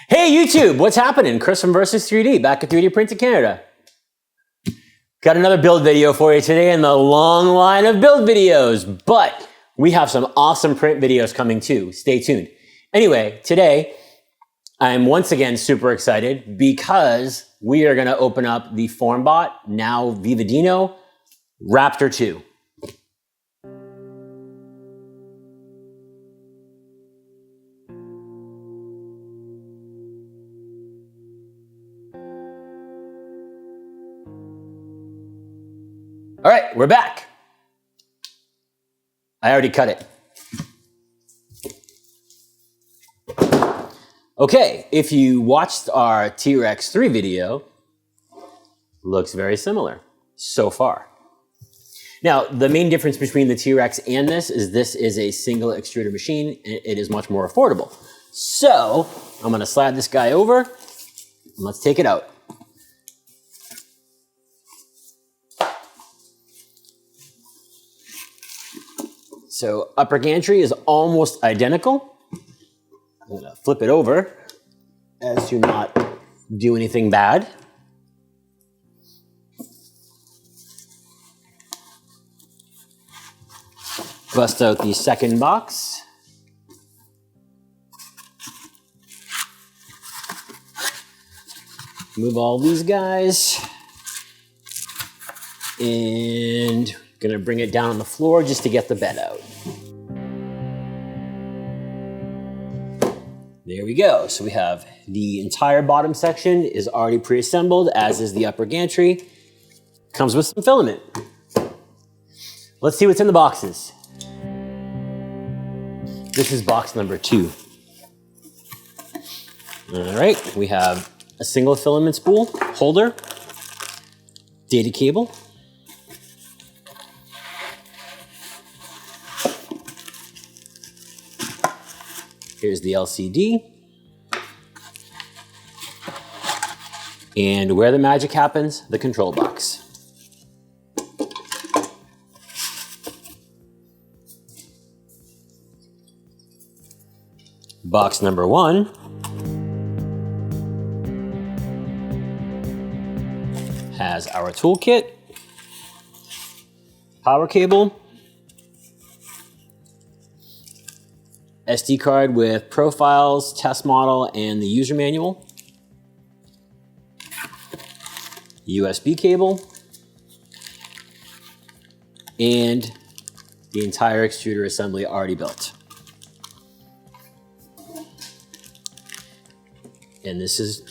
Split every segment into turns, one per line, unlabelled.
Hey YouTube, what's happening? Chris from Versus 3D, back at 3D Printing Canada. Got another build video for you today in the long line of build videos, but we have some awesome print videos coming too. Stay tuned. Anyway, today I'm once again super excited because we are gonna open up the Formbot, now Vivedino, Raptor 2. All right, we're back. I already cut it. Okay, if you watched our T-Rex 3 video, looks very similar so far. Now, the main difference between the T-Rex and this is a single extruder machine. It is much more affordable. So, I'm gonna slide this guy over and let's take it out. So upper gantry is almost identical. I'm gonna flip it over as to not do anything bad. Bust out the second box. Move all these guys. And gonna bring it down on the floor just to get the bed out. There we go. So we have the entire bottom section is already pre-assembled, as is the upper gantry. Comes with some filament. Let's see what's in the boxes. This is box number 2. All right, we have a single filament spool, holder, data cable, here's the LCD. And where the magic happens, the control box. Box number 1 has our toolkit, power cable, SD card with profiles, test model, and the user manual. USB cable. And the entire extruder assembly already built. And this is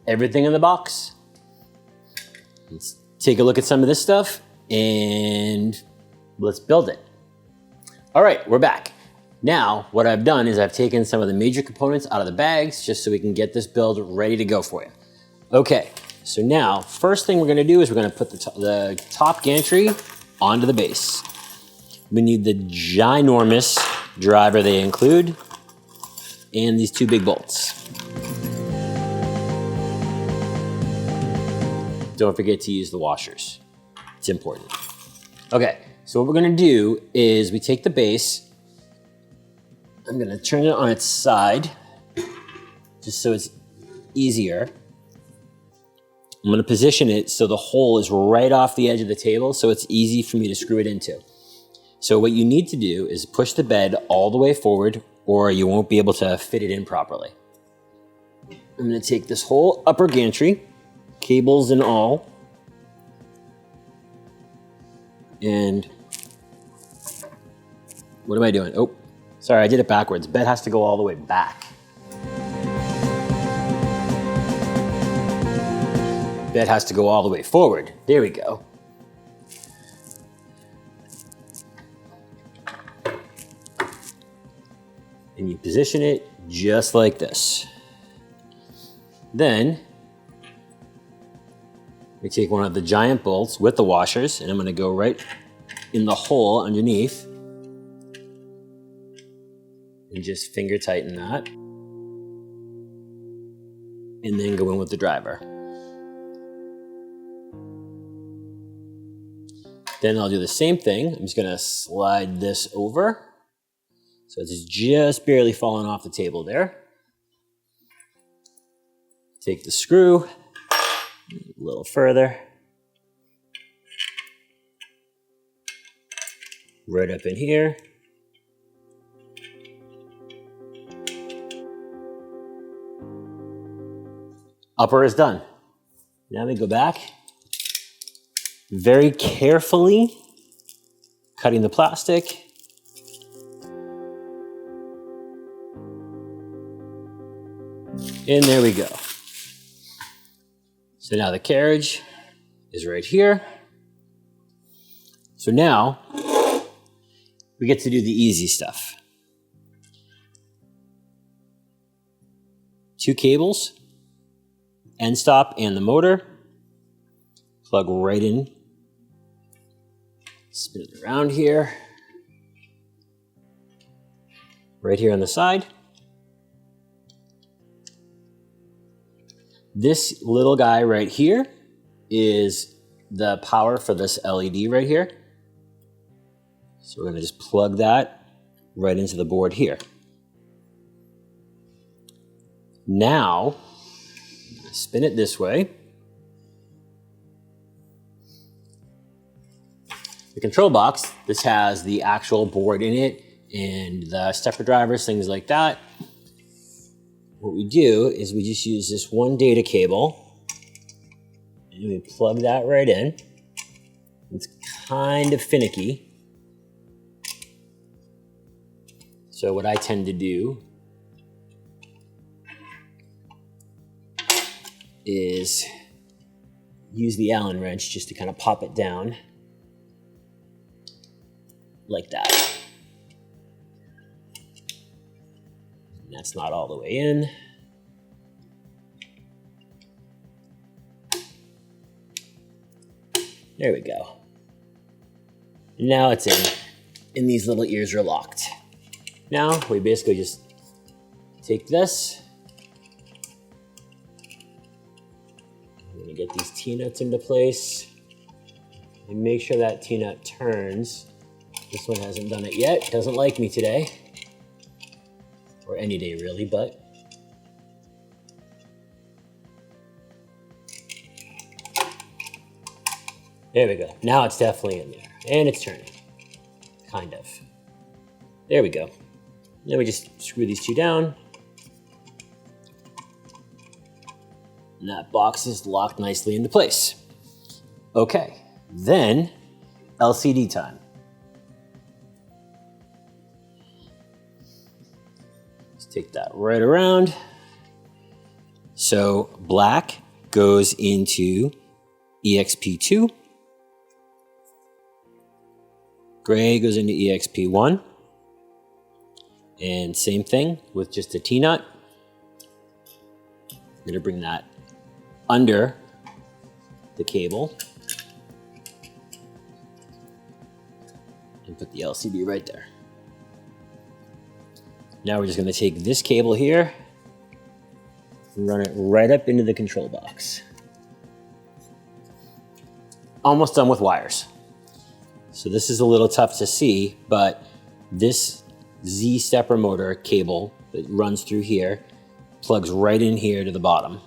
everything in the box. Let's take a look at some of this stuff and let's build it. All right, we're back. Now, what I've done is I've taken some of the major components out of the bags just so we can get this build ready to go for you. Okay, so now, first thing we're gonna do is we're gonna put the top gantry onto the base. We need the ginormous driver they include and these 2 big bolts. Don't forget to use the washers. It's important. Okay, so what we're gonna do is we take the base. I'm gonna turn it on its side, just so it's easier. I'm gonna position it so the hole is right off the edge of the table, so it's easy for me to screw it into. So what you need to do is push the bed all the way forward, or you won't be able to fit it in properly. I'm gonna take this whole upper gantry, cables and all, and what am I doing? Oh. Sorry, I did it backwards. Bed has to go all the way back. Bed has to go all the way forward. There we go. And you position it just like this. Then, we take one of the giant bolts with the washers, and I'm gonna go right in the hole underneath. And just finger tighten that. And then go in with the driver. Then I'll do the same thing. I'm just gonna slide this over. So it's just barely falling off the table there. Take the screw a little further. Right up in here. Upper is done. Now we go back, very carefully cutting the plastic. And there we go. So now the carriage is right here. So now we get to do the easy stuff. 2 cables, end stop and the motor. Plug right in. Spin it around here. Right here on the side. This little guy right here is the power for this LED right here. So we're going to just plug that right into the board here. Now, spin it this way. The control box, this has the actual board in it and the stepper drivers, things like that. What we do is we just use this one data cable and we plug that right in. It's kind of finicky. So what I tend to do is use the Allen wrench just to kind of pop it down like that. And that's not all the way in. There we go. Now it's in, and these little ears are locked. Now we basically just take this. I'm gonna get these T-nuts into place and make sure that T-nut turns. This one hasn't done it yet. Doesn't like me today. Or any day really, but. There we go. Now it's definitely in there. And it's turning. Kind of. There we go. Then we just screw these 2 down. And that box is locked nicely into place. Okay, then LCD time. Let's take that right around. So black goes into EXP2. Gray goes into EXP1. And same thing with just a T-nut. I'm gonna bring that under the cable and put the LCD right there. Now we're just gonna take this cable here and run it right up into the control box. Almost done with wires. So this is a little tough to see, but this Z stepper motor cable that runs through here plugs right in here to the bottom.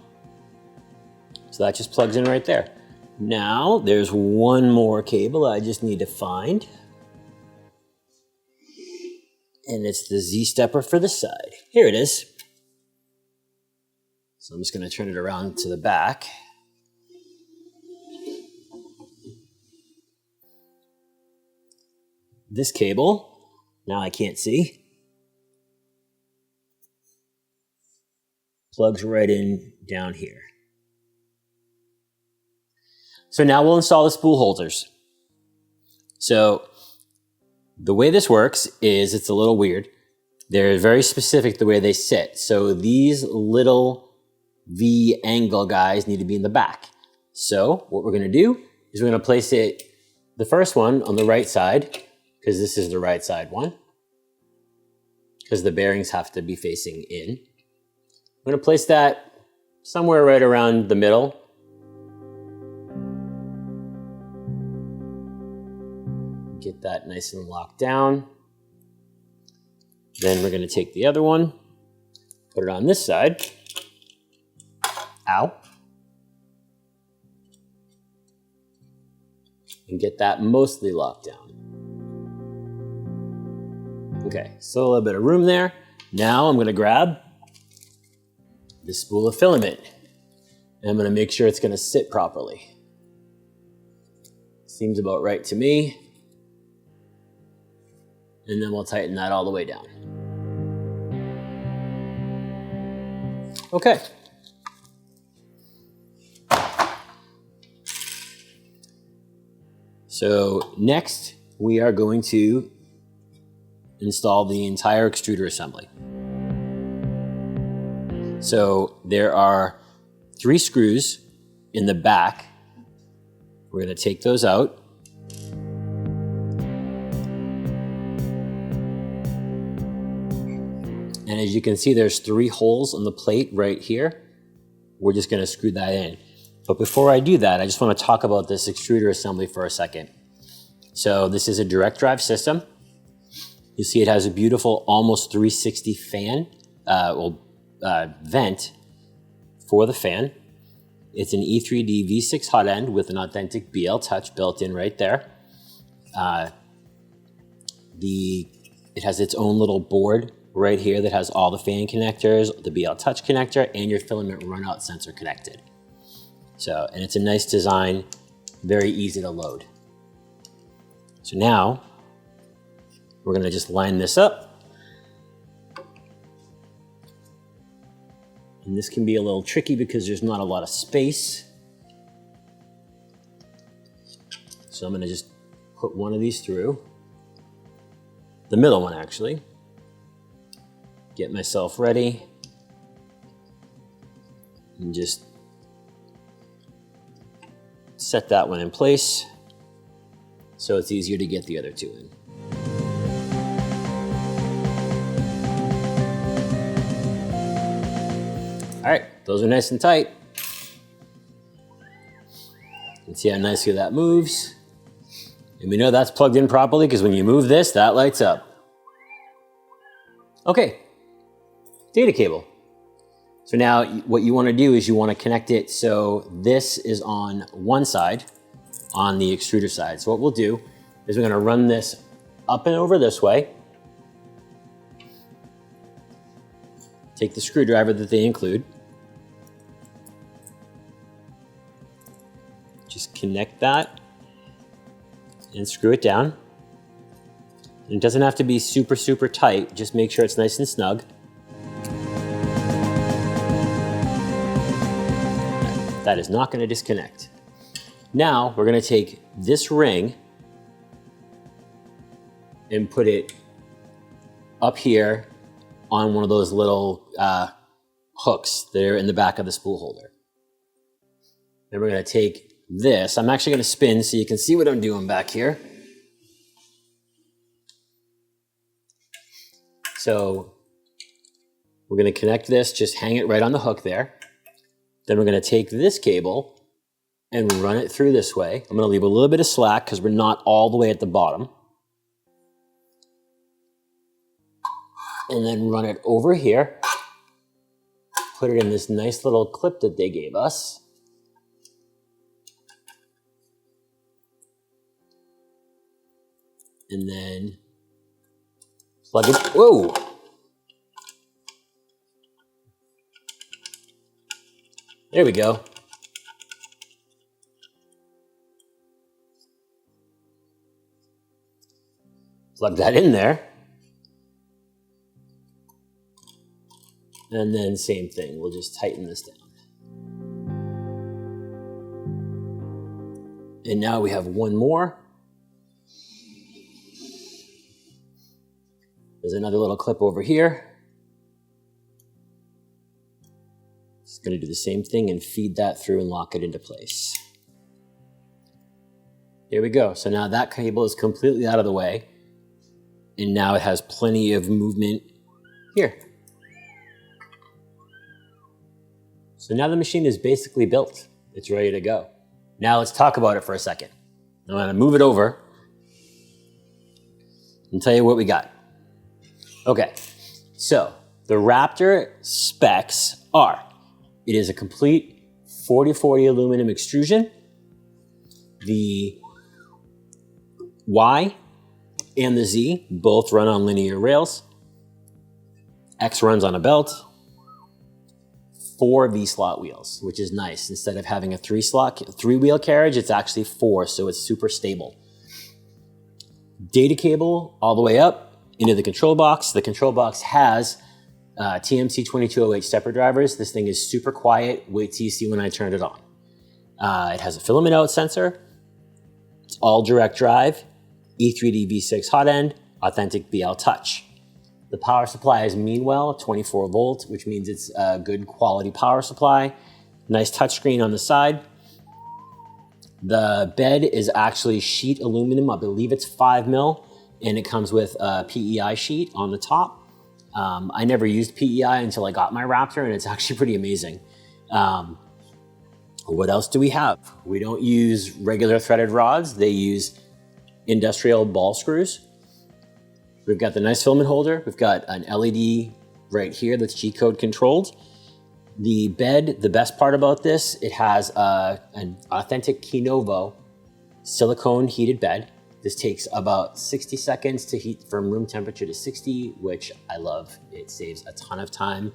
So that just plugs in right there. Now there's one more cable I just need to find. And it's the Z stepper for the side. Here it is. So I'm just going to turn it around to the back. This cable, now I can't see, plugs right in down here. So now we'll install the spool holders. So the way this works is it's a little weird. They're very specific the way they sit. So these little V angle guys need to be in the back. So what we're gonna do is we're gonna place it, the first one on the right side, because this is the right side one, because the bearings have to be facing in. I'm gonna place that somewhere right around the middle. Get that nice and locked down. Then we're gonna take the other one, put it on this side, Ow. And get that mostly locked down. Okay, so a little bit of room there. Now I'm gonna grab this spool of filament and I'm gonna make sure it's gonna sit properly. Seems about right to me. And then we'll tighten that all the way down. Okay. So next we are going to install the entire extruder assembly. So there are 3 screws in the back. We're going to take those out. And as you can see, there's 3 holes on the plate right here. We're just going to screw that in. But before I do that, I just want to talk about this extruder assembly for a second. So this is a direct drive system. You see it has a beautiful almost 360 fan, vent for the fan. It's an E3D V6 hot end with an authentic BL touch built in right there. It has its own little board right here that has all the fan connectors, the BL touch connector, and your filament runout sensor connected. So, and it's a nice design, very easy to load. So now, we're gonna just line this up. And this can be a little tricky because there's not a lot of space. So I'm gonna just put one of these through. The middle one, actually. Get myself ready. And just set that one in place so it's easier to get the other 2 in. All right, those are nice and tight. You can see how nicely that moves. And we know that's plugged in properly because when you move this, that lights up. Okay, data cable. So now what you want to do is you want to connect it so this is on one side, on the extruder side. So what we'll do is we're going to run this up and over this way. Take the screwdriver that they include. Just connect that and screw it down. And it doesn't have to be super, super tight. Just make sure it's nice and snug. That is not going to disconnect. Now we're going to take this ring and put it up here on one of those little hooks that are in the back of the spool holder. Then we're going to take this. I'm actually going to spin so you can see what I'm doing back here. So we're going to connect this, just hang it right on the hook there. Then we're going to take this cable and run it through this way. I'm going to leave a little bit of slack because we're not all the way at the bottom. And then run it over here. Put it in this nice little clip that they gave us. And then plug it. Whoa! There we go. Plug that in there. And then same thing, we'll just tighten this down. And now we have one more. There's another little clip over here. Just gonna do the same thing and feed that through and lock it into place. Here we go. So now that cable is completely out of the way. And now it has plenty of movement here. So now the machine is basically built. It's ready to go. Now let's talk about it for a second. I'm gonna move it over and tell you what we got. Okay, so the Raptor specs are, it is a complete 40/40 aluminum extrusion. The Y and the Z both run on linear rails. X runs on a belt. 4 V-slot wheels, which is nice. Instead of having a 3-wheel carriage, it's actually 4, so it's super stable. Data cable all the way up into the control box. The control box has TMC 2208 stepper drivers. This thing is super quiet. Wait till you see when I turn it on. It has a filament out sensor. It's all direct drive, E3D V6 hot end, authentic BL touch. The power supply is Meanwell 24 volt, which means it's a good quality power supply. Nice touchscreen on the side. The bed is actually sheet aluminum. I believe it's 5 mil, and it comes with a PEI sheet on the top. I never used PEI until I got my Raptor, and it's actually pretty amazing. What else do we have? We don't use regular threaded rods. They use industrial ball screws. We've got the nice filament holder. We've got an LED right here that's G-code controlled. The bed, the best part about this, it has an authentic Kinovo silicone heated bed. This takes about 60 seconds to heat from room temperature to 60, which I love. It saves a ton of time,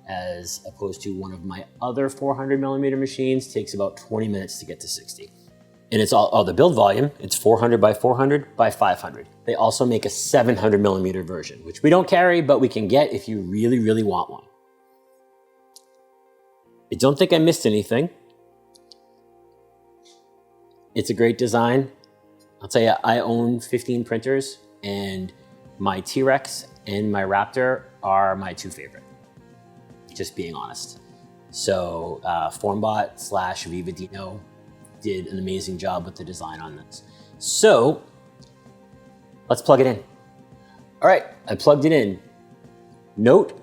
as opposed to one of my other 400 millimeter machines takes about 20 minutes to get to 60. And it's all the build volume, it's 400 by 400 by 500. They also make a 700 millimeter version, which we don't carry, but we can get if you really, really want one. I don't think I missed anything. It's a great design. I'll tell you, I own 15 printers, and my T-Rex and my Raptor are my 2 favorite, just being honest. So Formbot / Vivedino did an amazing job with the design on this. So let's plug it in. All right, I plugged it in. Note,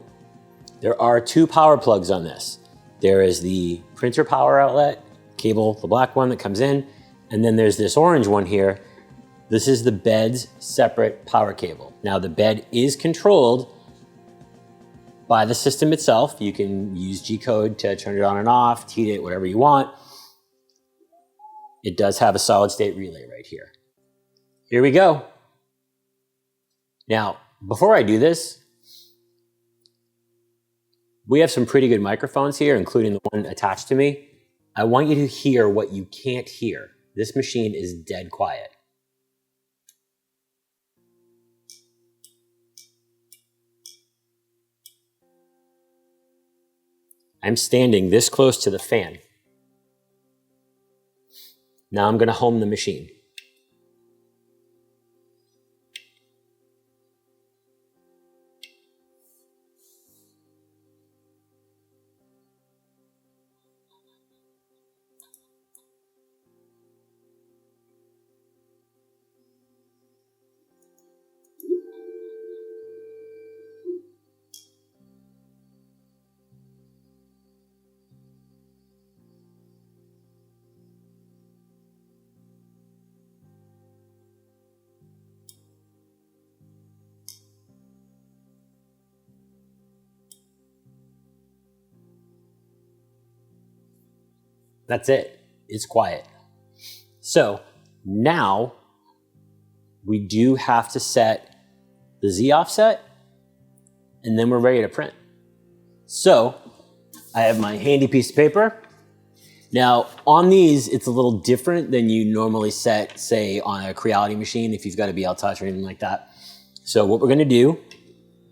there are 2 power plugs on this. There is the printer power outlet cable, the black one that comes in, and then there's this orange one here. This is the bed's separate power cable. Now the bed is controlled by the system itself. You can use G-code to turn it on and off, heat it, whatever you want. It does have a solid state relay right here. Here we go. Now, before I do this, we have some pretty good microphones here, including the one attached to me. I want you to hear what you can't hear. This machine is dead quiet. I'm standing this close to the fan. Now I'm going to home the machine. That's it. It's quiet. So now we do have to set the Z offset, and then we're ready to print. So I have my handy piece of paper. Now on these, it's a little different than you normally set, say, on a Creality machine if you've got a BL Touch or anything like that. So what we're going to do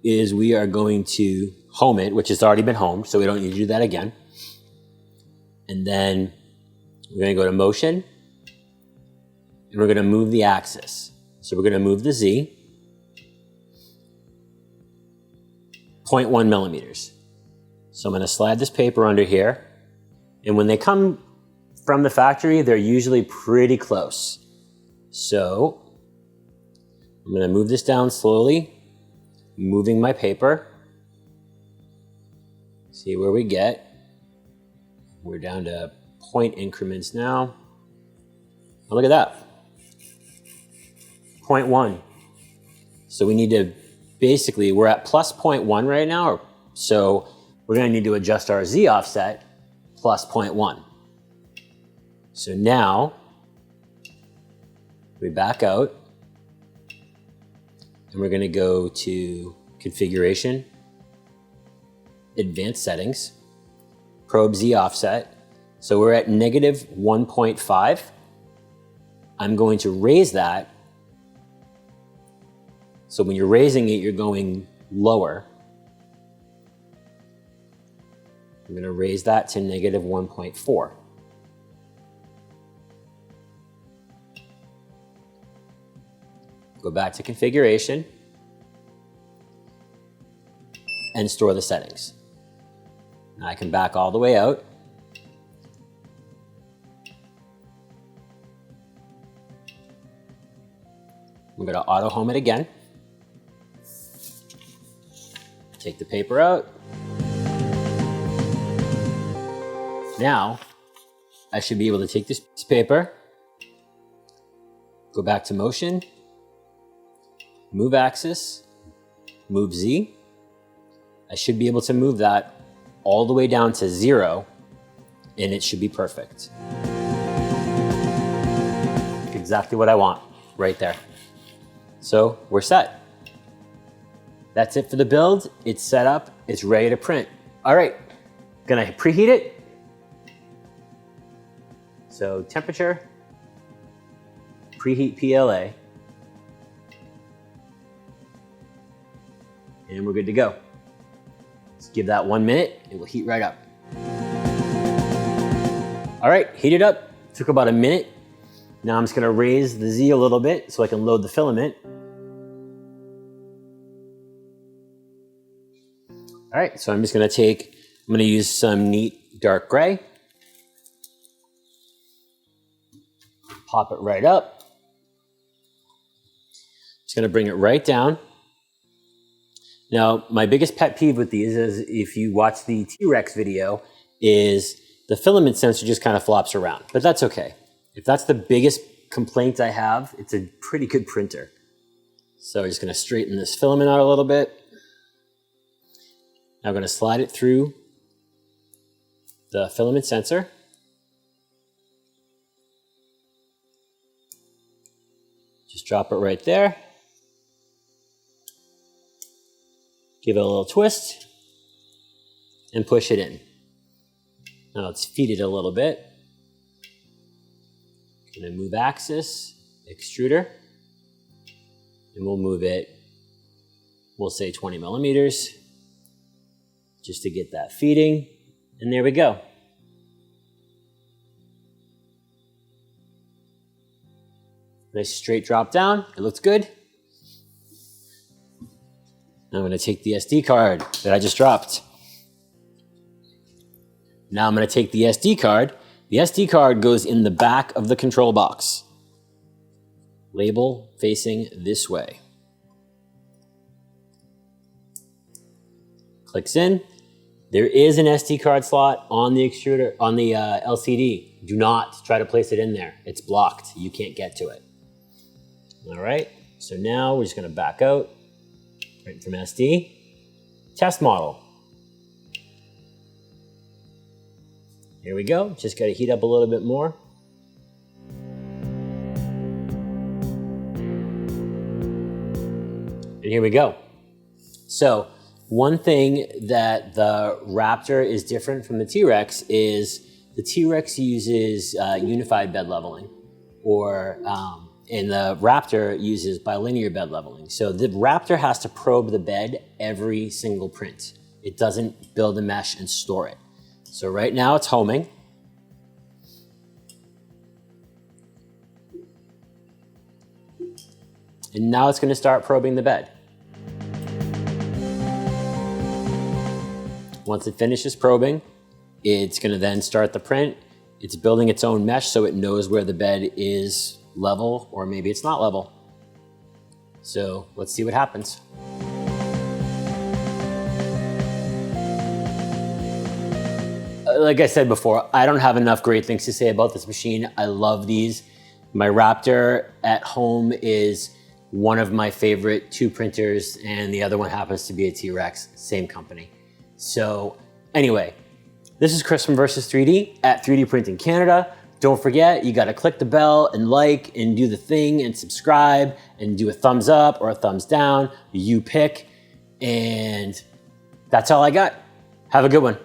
is we are going to home it, which has already been homed, so we don't need to do that again. And then we're going to go to motion, and we're going to move the axis. So we're going to move the Z 0.1 millimeters. So I'm going to slide this paper under here. And when they come from the factory, they're usually pretty close. So I'm going to move this down slowly, moving my paper. See where we get. We're down to point increments now. Oh, look at that. 0.1. So we need to, basically, we're at plus 0.1 right now. So we're going to need to adjust our Z offset plus 0.1. So now we back out and we're going to go to configuration, advanced settings, probe Z offset. So we're at negative 1.5. I'm going to raise that. So when you're raising it, you're going lower. I'm going to raise that to negative 1.4. Go back to configuration and store the settings. Now I can back all the way out. I'm going to auto home it again. Take the paper out. Now I should be able to take this piece of paper, go back to motion, move axis, move Z. I should be able to move that all the way down to 0 and it should be perfect. Exactly what I want right there. So we're set. That's it for the build. It's set up, it's ready to print. All right, gonna preheat it. So temperature, preheat PLA, and we're good to go. Let's give that 1 minute, it will heat right up. All right, heated up, took about a minute. Now I'm just gonna raise the Z a little bit so I can load the filament. All right, so I'm just gonna use some neat dark gray. Pop it right up. Just gonna bring it right down. Now, my biggest pet peeve with these is if you watch the T-Rex video is the filament sensor just kind of flops around, but that's okay. If that's the biggest complaint I have, it's a pretty good printer. So I'm just gonna straighten this filament out a little bit. Now I'm gonna slide it through the filament sensor. Just drop it right there. Give it a little twist and push it in. Now let's feed it a little bit. Gonna move axis, extruder, and we'll move it, we'll say 20 millimeters, just to get that feeding. And there we go. Nice straight drop down, it looks good. Now I'm gonna take the SD card that I just dropped. Now I'm gonna take the SD card. The SD card goes in the back of the control box. Label facing this way. Clicks in. There is an SD card slot on the extruder, on the LCD. Do not try to place it in there. It's blocked, you can't get to it. All right, so now we're just gonna back out, right from SD. Test model. Here we go, just gotta heat up a little bit more. And here we go. So one thing that the Raptor is different from the T-Rex is the T-Rex uses unified bed leveling, and the Raptor uses bilinear bed leveling. So the Raptor has to probe the bed every single print. It doesn't build a mesh and store it. So right now it's homing. And now it's gonna start probing the bed. Once it finishes probing, it's gonna then start the print. It's building its own mesh so it knows where the bed is level, or maybe it's not level. So let's see what happens. Like I said before, I don't have enough great things to say about this machine. I love these. My Raptor at home is one of my favorite 2 printers, and the other one happens to be a T-Rex, same company. So anyway, this is Chris from Versus 3D at 3D Printing Canada. Don't forget, you gotta click the bell and like and do the thing and subscribe and do a thumbs up or a thumbs down. You pick. And that's all I got. Have a good one.